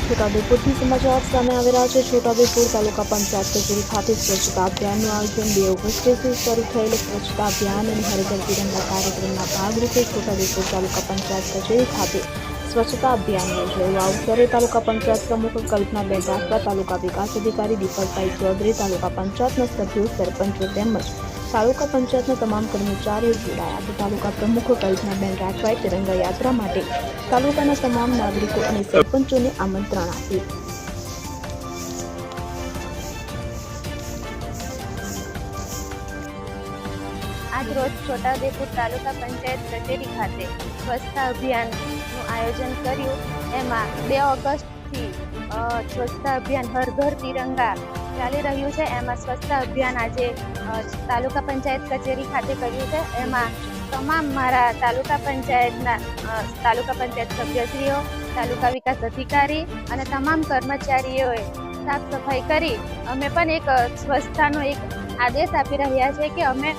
છોટાઉદેપુરથી સમાચાર સામે આવી રહ્યા છે। છોટાઉદેપુર તાલુકા પંચાયત કચેરી ખાતે સ્વચ્છતા અભિયાનનું આયોજન 2 ઓગસ્ટથી શરૂ થયેલ સ્વચ્છતા અભિયાન અને હર ઘર તિરંગા કાર્યક્રમના ભાગરૂપે છોટાઉદેપુર તાલુકા પંચાયત કચેરી ખાતે સ્વચ્છતા અભિયાન યોજાયું। આ અવસરે તાલુકા પંચાયત પ્રમુખ કલ્પનાબેન રાઠવા, તાલુકા વિકાસ અધિકારી દીપકભાઈ ચૌધરી, તાલુકા પંચાયતના સભ્યો, સરપંચો તેમજ તાલુકા પંચાયતના તમામ કર્મચારીઓ જોડાયા હતા। તાલુકા પ્રમુખ કલ્પનાબેન રાઠવાએ તિરંગા યાત્રા માટે તાલુકાના તમામ નાગરિકો અને સરપંચોને આમંત્રણ આપ્યું। આજ રોજ છોટાઉદેપુર તાલુકા પંચાયત કચેરી ખાતે સ્વચ્છતા અભિયાનનું આયોજન કર્યું। એમાં 2 ઓગસ્ટથી સ્વચ્છતા અભિયાન હર ઘર તિરંગા ચાલી રહ્યું છે। એમાં સ્વચ્છતા અભિયાન આજે તાલુકા પંચાયત કચેરી ખાતે કર્યું છે। એમાં તમામ મારા તાલુકા પંચાયત સભ્યશ્રીઓ, તાલુકા વિકાસ અધિકારી અને તમામ કર્મચારીઓએ સાફ સફાઈ કરી અમે પણ એક સ્વચ્છતાનો એક આદેશ આપી રહ્યા છે કે અમે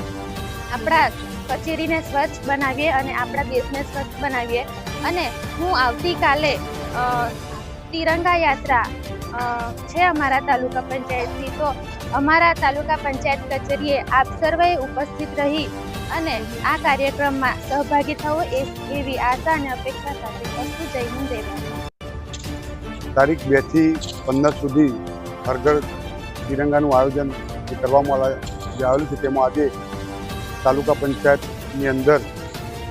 આપણા કચેરીને સ્વચ્છ બનાવીએ અને આપણા દેશને સ્વચ્છ બનાવીએ। અને હું આવતીકાલે તિરંગા યાત્રા છે અમારા તાલુકા પંચાયતથી, તો અમારા તાલુકા પંચાયત કચેરીએ આપ સર્વે ઉપસ્થિત રહી અને આ કાર્યક્રમમાં સહભાગી થવું એવી આશા અને અપેક્ષા સાથે અસ્તુ। જય હિન્દ, જય ભારત। તારીખ 2 થી 15 સુધી હર ઘર તિરંગાનું આયોજન કરવામાં આવેલું છે। તેમાં આજે તાલુકા પંચાયતની અંદર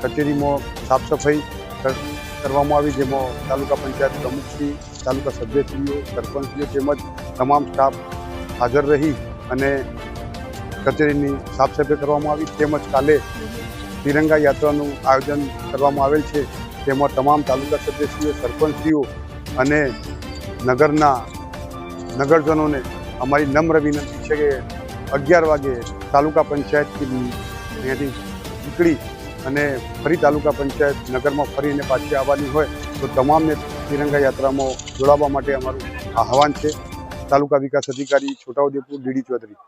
કચેરીમાં સાફ સફાઈ કરવામાં આવી, જેમાં તાલુકા પંચાયત પ્રમુખશ્રી, તાલુકા સભ્યશ્રીઓ, સરપંચશ્રીઓ તેમજ તમામ સ્ટાફ હાજર રહી અને કચેરીની સાફ સફાઈ કરવામાં આવી। તેમજ કાલે તિરંગા યાત્રાનું આયોજન કરવામાં આવેલ છે। તેમાં તમામ તાલુકા સભ્યશ્રીઓ, સરપંચશ્રીઓ અને નગરના નગરજનોને અમારી નમ્ર વિનંતી છે કે 11 વાગે તાલુકા પંચાયતથી અહીંયાથી નીકળી અને ફરી તાલુકા પંચાયત નગરમાં ફરીને પાછી આવવાની હોય તો તમામને તિરંગા યાત્રામાં જોડાવા માટે અમારું આહવાન છે। તાલુકા વિકાસ અધિકારી છોટાઉદેપુર ડીડી ચૌધરી।